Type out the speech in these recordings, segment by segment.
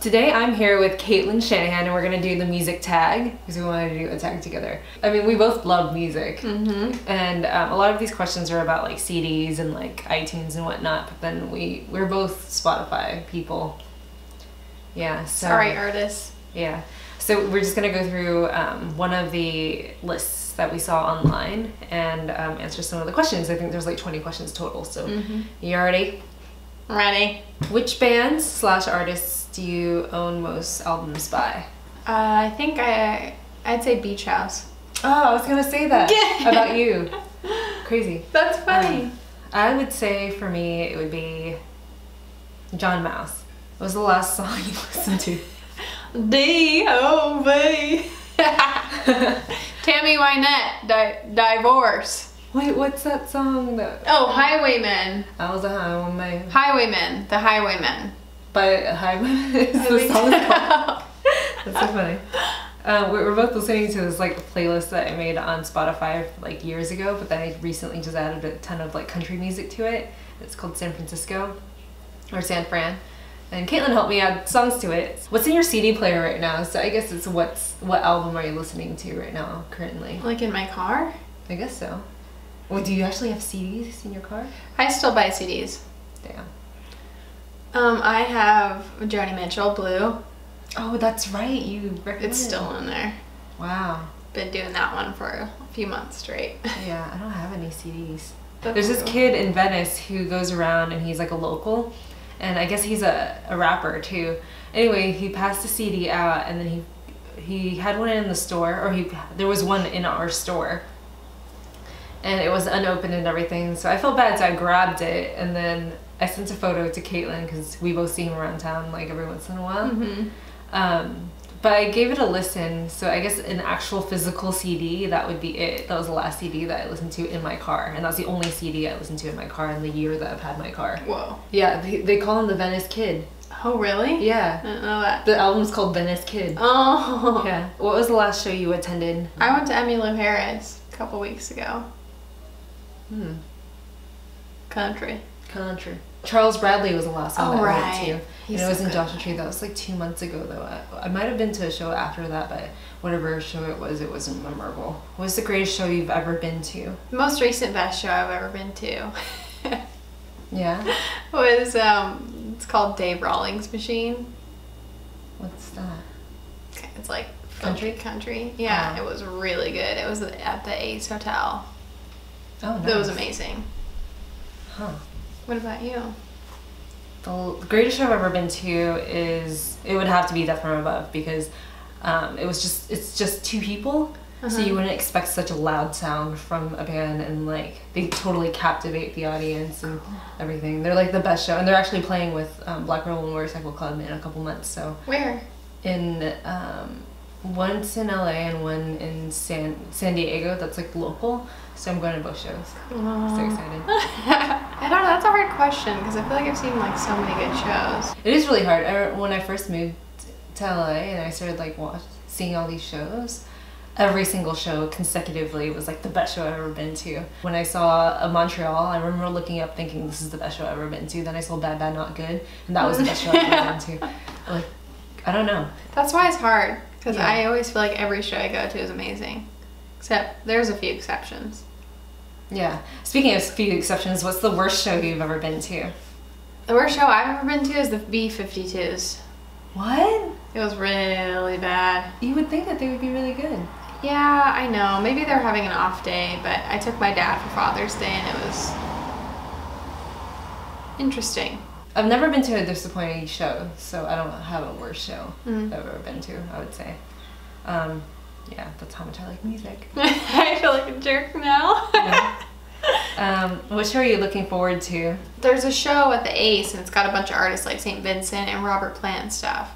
Today I'm here with Shannahan and we're gonna do the music tag because we wanted to do a tag together. I mean, we both love music, and a lot of these questions are about like CDs and like iTunes and whatnot. But then we're both Spotify people. Yeah. So, sorry, artists. Yeah. So we're just gonna go through one of the lists that we saw online and answer some of the questions. I think there's like 20 questions total. So you ready? Ready. Which bands / artists do you own most albums by? I think I'd say Beach House. Oh, I was gonna say that about you. Crazy. That's funny. I would say for me it would be John Mouse. What was the last song you listened to? D.O.B. Tammy Wynette, Divorce. Wait, what's that song that? Oh, Highwaymen. I was a highwayman. Highwaymen. The Highwaymen. By Highwaymen is the song called. That's so funny. We're both listening to this like playlist that I made on Spotify like years ago, but then I recently just added a ton of like country music to it. It's called San Francisco or San Fran. And Caitlin helped me add songs to it. What's in your CD player right now? So I guess it's what album are you listening to right now currently? Like in my car? I guess so. Well, do you actually have CDs in your car? I still buy CDs. Damn. I have Joni Mitchell, Blue. Oh, that's right. You recommended. It's still in there. Wow. Been doing that one for a few months straight. Yeah, I don't have any CDs. There's this kid in Venice who goes around and he's like a local, and I guess he's a rapper too. Anyway, he passed a CD out, and then he had one in the store, or there was one in our store, and it was unopened and everything. So I felt bad, so I grabbed it, and then I sent a photo to Caitlin because we both see him around town like every once in a while. But I gave it a listen, so I guess an actual physical CD, that would be it. That was the last CD that I listened to in my car, and that's the only CD I listened to in my car in the year that I've had my car. Whoa. Yeah, they call him the Venice Kid. Oh, really? Yeah. I didn't know that. The album's called Venice Kid. Oh. Yeah. What was the last show you attended? I went to Emmylou Harris a couple weeks ago. Country. Charles Bradley was the last one that I went to. And it was in Joshua Tree. That was like 2 months ago though. I might have been to a show after that, but whatever show it wasn't memorable. What's the greatest show you've ever been to? The most recent best show I've ever been to. Yeah? Was, it's called Dave Rawlings Machine. What's that? It's like country? Yeah, It was really good. It was at the Ace Hotel. Oh, nice. That was amazing. Huh. What about you? The greatest show I've ever been to it would have to be Death from Above, because it's just two people, so you wouldn't expect such a loud sound from a band, and like they totally captivate the audience and everything. They're like the best show, and they're actually playing with Black Rebel Motorcycle Club in a couple months. So where? In one's in LA and one in San Diego. That's like local. So I'm going to both shows. So excited. I don't know. That's a hard question because I feel like I've seen like so many good shows. It is really hard. When I first moved to LA and I started like seeing all these shows, every single show consecutively was like the best show I've ever been to. When I saw Montreal, I remember looking up thinking this is the best show I've ever been to. Then I saw Bad Bad Not Good, and that was the best show I've ever been to. Like, I don't know. That's why it's hard, because I always feel like every show I go to is amazing. Except there's a few exceptions. Yeah. Speaking of few exceptions, what's the worst show you've ever been to? The worst show I've ever been to is the B-52s. What? It was really bad. You would think that they would be really good. Yeah, I know. Maybe they're having an off day, but I took my dad for Father's Day and it was interesting. I've never been to a disappointing show, so I don't have a worst show that I've ever been to, I would say. Yeah, that's how much I like music. I feel like a jerk now. What show are you looking forward to? There's a show at the Ace, and it's got a bunch of artists like St. Vincent and Robert Plant and stuff.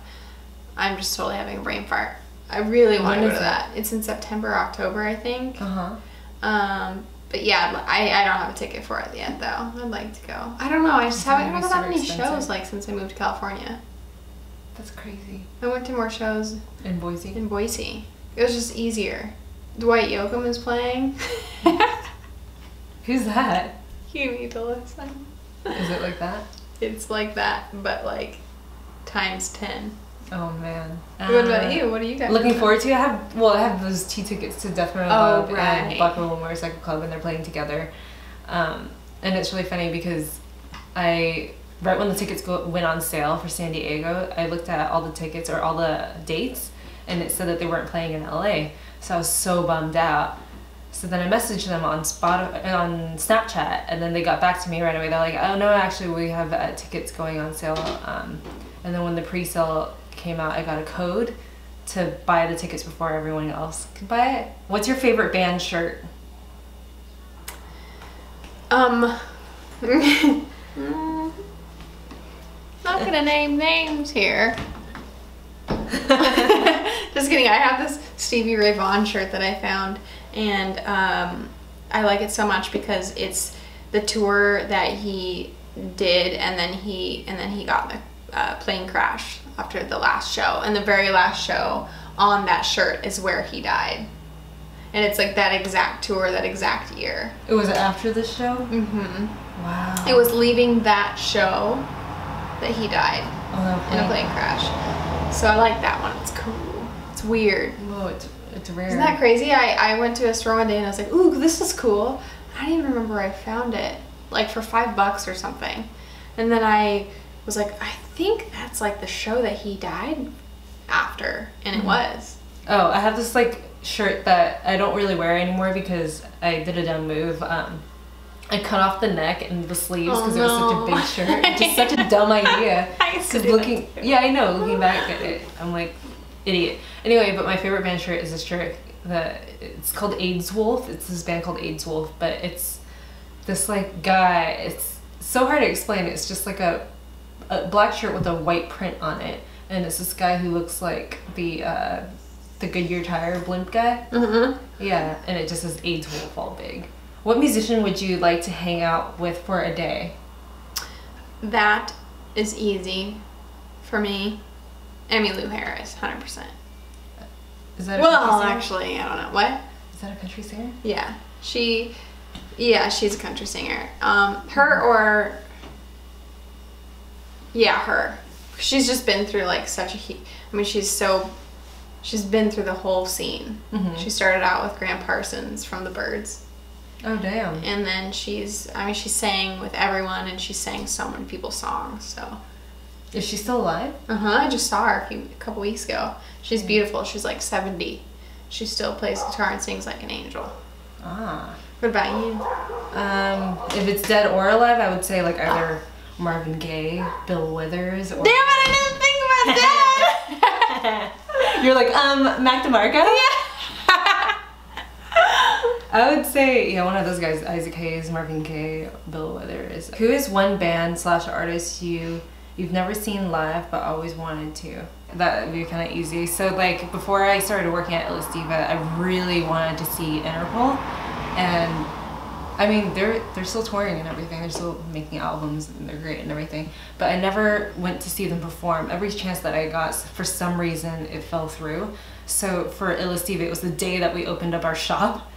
I'm just totally having a brain fart. I really want to go to that. It's in September, October, I think. But yeah, I don't have a ticket for it yet, though. I'd like to go. I don't know. I just haven't gone to that many shows like since I moved to California. That's crazy. I went to more shows in Boise. It was just easier. Dwight Yoakam is playing. Who's that? You need to listen. Is it like that? It's like that, but like times 10. Oh man. What about you? What do you got? Looking forward to? I have those 2 tickets to Death Metal Club and Black Rebel Motorcycle Club, and they're playing together. And it's really funny because right when the tickets went on sale for San Diego, I looked at all the tickets or all the dates, and it said that they weren't playing in LA. So I was so bummed out. So then I messaged them on Snapchat, and then they got back to me right away. They're like, "Oh no, actually we have tickets going on sale." And then when the pre-sale came out, I got a code to buy the tickets before everyone else could buy it. What's your favorite band shirt? Not gonna name names here. Just kidding. I have this Stevie Ray Vaughan shirt that I found, and I like it so much because it's the tour that he did, and then he got in a plane crash after the last show, and the very last show on that shirt is where he died, and it's like that exact tour, that exact year. It was after the show? Mm-hmm. Wow. It was leaving that show that he died in a plane crash. So I like that one. It's cool. It's weird. Whoa, it's rare. Isn't that crazy? I went to a store one day and I was like, ooh, this is cool. I don't even remember where I found it. Like for $5 or something. And then I was like, I think that's like the show that he died after. And it was. Oh, I have this like shirt that I don't really wear anymore because I did a dumb move. I cut off the neck and the sleeves because it was such a big shirt. Just such a dumb idea. Yeah, I know. Looking back at it, I'm like, idiot. Anyway, but my favorite band shirt is this shirt. It's called AIDS Wolf. It's this band called AIDS Wolf, but it's this like guy. It's so hard to explain. It's just like a black shirt with a white print on it, and it's this guy who looks like the Goodyear tire blimp guy. Mm-hmm. Yeah, and it just says AIDS Wolf all big. What musician would you like to hang out with for a day? That is easy for me. Emmylou Harris, 100%. Is that a country singer? Actually, I don't know. What? Is that a country singer? Yeah. She's a country singer. Her or... Yeah, her. She's just been through like such a she's been through the whole scene. Mm-hmm. She started out with Graham Parsons from the Byrds. Oh damn. And then she sang with everyone, and she sang so many people's songs. So is she still alive? I just saw her a couple weeks ago. She's beautiful. She's like 70. She still plays guitar and sings like an angel. Ah. What about you? If it's dead or alive, I would say like either Marvin Gaye, Bill Withers, or... Damn it, I didn't think about that! You're like, Mac DeMarco? Yeah. I would say, yeah, one of those guys, Isaac Hayes, Marvin Gaye, Bill Withers. Who is one band / artist you've never seen live but always wanted to? That would be kind of easy. So like before I started working at Illis Diva, I really wanted to see Interpol, and I mean they're still touring and everything. They're still making albums and they're great and everything. But I never went to see them perform. Every chance that I got, for some reason, it fell through. So for Illis Diva, it was the day that we opened up our shop.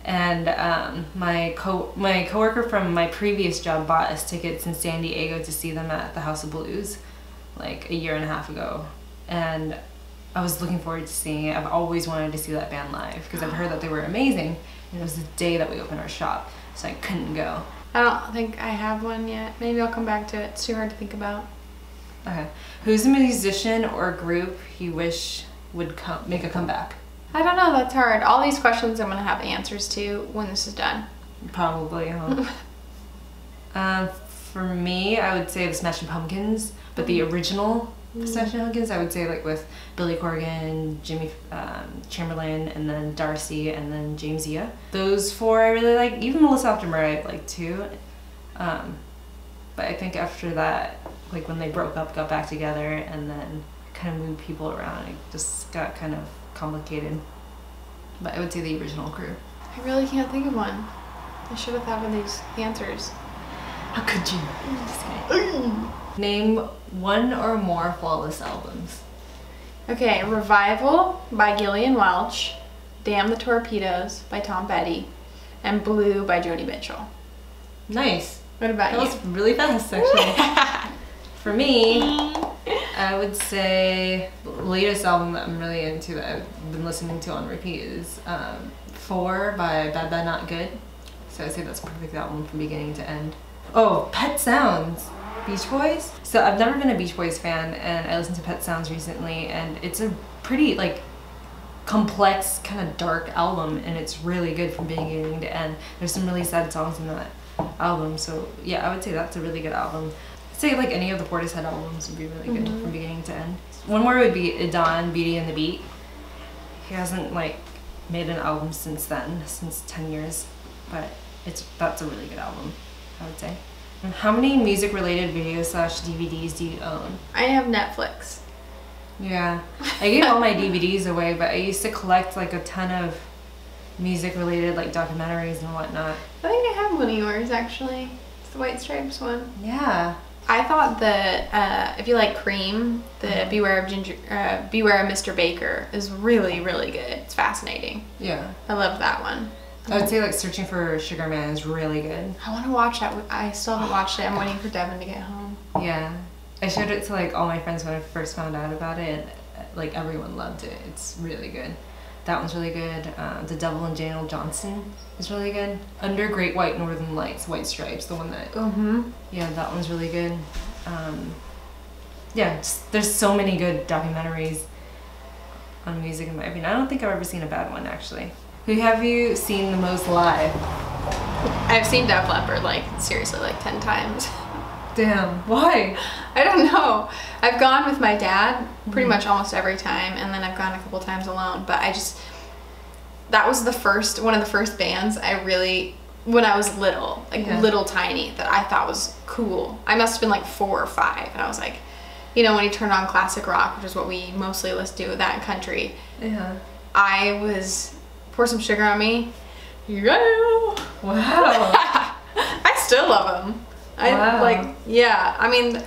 And my coworker from my previous job bought us tickets in San Diego to see them at the House of Blues like a year and a half ago, and I was looking forward to seeing it. I've always wanted to see that band live because I've heard that they were amazing, and it was the day that we opened our shop, so I couldn't go. I don't think I have one yet. Maybe I'll come back to it. It's too hard to think about. Okay. Who's a musician or group you wish would make a comeback? I don't know, that's hard. All these questions I'm going to have answers to when this is done. Probably, huh? For me, I would say the Smashing Pumpkins, but the original Smashing Pumpkins, I would say like with Billy Corgan, Jimmy Chamberlain, and then Darcy, and then James Iha. Those four I really like. Even Melissa After Murray I like too. But I think after that, like when they broke up, got back together, and then kind of moved people around, it just got kind of complicated. But I would say the original crew. I really can't think of one. I should have thought of these answers. How could you? Name one or more Flawless albums. Okay, Revival by Gillian Welch, Damn the Torpedoes by Tom Petty, and Blue by Joni Mitchell. Nice. What about you? That was really fast, actually. For me, I would say the latest album that I'm really into that I've been listening to on repeat is 4 by Bad Bad Not Good. So I'd say that's a perfect album from beginning to end. Oh, Pet Sounds, Beach Boys. So I've never been a Beach Boys fan, and I listened to Pet Sounds recently, and it's a pretty like complex, kind of dark album, and it's really good from beginning to end. There's some really sad songs in that album, so yeah, I would say that's a really good album. I'd say like any of the Portishead albums would be really good from beginning to end. One more would be Adon, Beauty and the Beat. He hasn't like made an album since then, since 10 years, but that's a really good album, I would say. And how many music related videos / DVDs do you own? I have Netflix. Yeah, I gave all my DVDs away, but I used to collect like a ton of music related like documentaries and whatnot. I think I have one of yours actually. It's the White Stripes one. Yeah. I thought that if you like Cream, the Beware of Mr. Baker is really, really good. It's fascinating. Yeah. I love that one. I would say like Searching for Sugar Man is really good. I want to watch that. I still haven't watched it. I'm waiting for Devin to get home. Yeah. I showed it to like all my friends when I first found out about it, and like everyone loved it. It's really good. That one's really good. The Devil and Daniel Johnston is really good. Under Great White Northern Lights, White Stripes, the one that... Yeah, that one's really good. Yeah, there's so many good documentaries on music in my opinion. I don't think I've ever seen a bad one, actually. Who have you seen the most live? I've seen Def Leppard, like, seriously, like 10 times. Damn, why? I don't know. I've gone with my dad pretty much almost every time, and then I've gone a couple times alone, but that was one of the first bands I really, when I was little, like little tiny, that I thought was cool. I must have been like 4 or 5, and I was like, you know, when he turned on classic rock, which is what we mostly listen to, that in country, I was, Pour Some Sugar on Me, yeah. Wow. I still love him. Wow. I mean,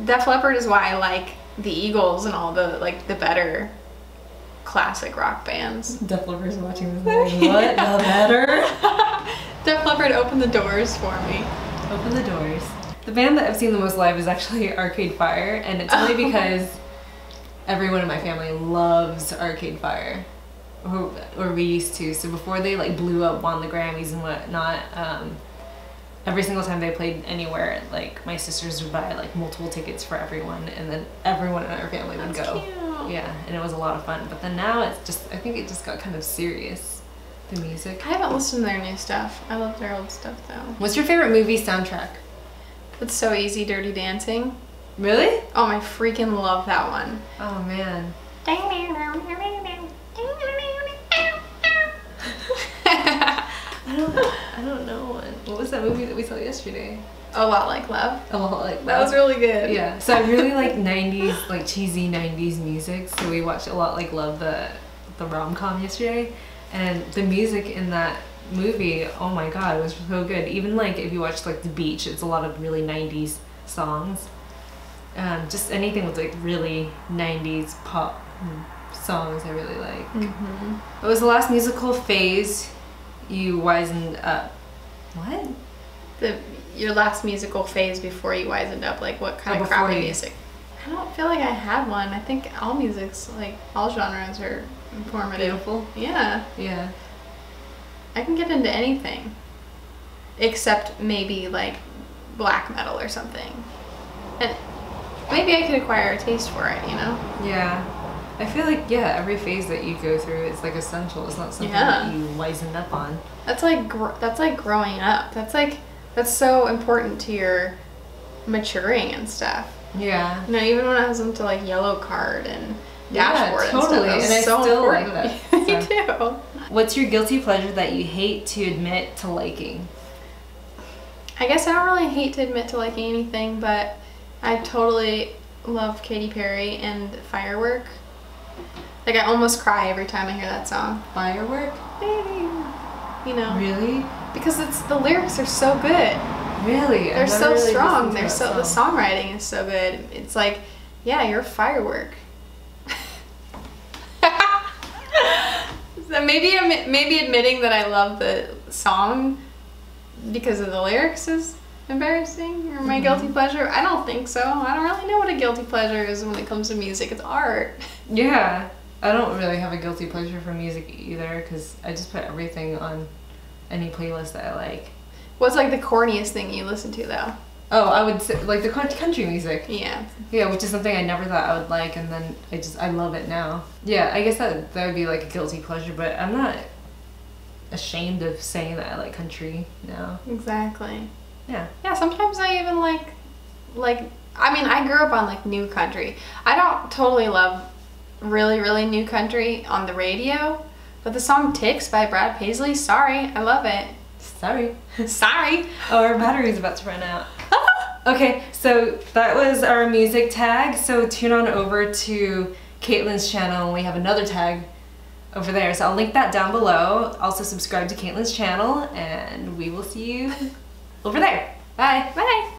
Def Leppard is why I like the Eagles and all the, like, the better classic rock bands. Def Leppard's watching this movie. What? The better? Def Leppard opened the doors for me. Open the doors. The band that I've seen the most live is actually Arcade Fire, and it's only because everyone in my family loves Arcade Fire. Or we used to. So before they, like, blew up, won the Grammys and whatnot, every single time they played anywhere, like, my sisters would buy like multiple tickets for everyone, and then everyone in our family would go. Cute. Yeah, and it was a lot of fun. But then now it's just, I think it just got kind of serious, the music. I haven't listened to their new stuff. I love their old stuff though. What's your favorite movie soundtrack? It's So Easy, Dirty Dancing. Really? Oh, I freaking love that one. Oh man. I don't know one. What was that movie that we saw yesterday? A Lot Like Love. A Lot Like Love. That was really good. Yeah. So I really like 90s, like cheesy 90s music. So we watched A Lot Like Love, the rom-com yesterday, and the music in that movie, oh my god, it was so good. Even like if you watch like The Beach, it's a lot of really 90s songs. Just anything with like really 90s pop songs I really like. What was the last musical phase you wisened up? What? Your last musical phase before you wisened up, like what kind of crappy music? I don't feel like I had one. I think all music's, like, all genres are informative. Beautiful? Yeah. Yeah. I can get into anything. Except maybe, like, black metal or something. And maybe I could acquire a taste for it, you know? Yeah. I feel like, yeah, every phase that you go through is like essential. It's not something that you wisened up on. That's like growing up. That's so important to your maturing and stuff. Yeah. You know, even when I was into like Yellow Card and Dashboard totally. and stuff, and I so still important. like that. Me too. What's your guilty pleasure that you hate to admit to liking? I guess I don't really hate to admit to liking anything, but I totally love Katy Perry and Firework. Like, I almost cry every time I hear that song. Firework? Baby. You know. Really? Because the lyrics are so good. Really? They're so really strong. The songwriting is so good. It's like, yeah, you're a firework. So maybe admitting that I love the song because of the lyrics is embarrassing or my guilty pleasure? I don't think so. I don't really know what a guilty pleasure is when it comes to music. It's art. Yeah. I don't really have a guilty pleasure for music either because I just put everything on any playlist that I like. What's like the corniest thing you listen to though? Oh, I would say like the country music. Yeah. Yeah, which is something I never thought I would like, and then I love it now. Yeah, I guess that would be like a guilty pleasure, but I'm not ashamed of saying that I like country now. Exactly. Yeah. Yeah, sometimes I even like I mean, I grew up on like new country. I don't totally love really, really new country on the radio, but the song Ticks by Brad Paisley, sorry, I love it. Sorry. Sorry. Oh, our battery's about to run out. Okay, so that was our music tag. So tune on over to Caitlin's channel and we have another tag over there. So I'll link that down below. Also subscribe to Caitlin's channel and we will see you over there. Bye. Bye.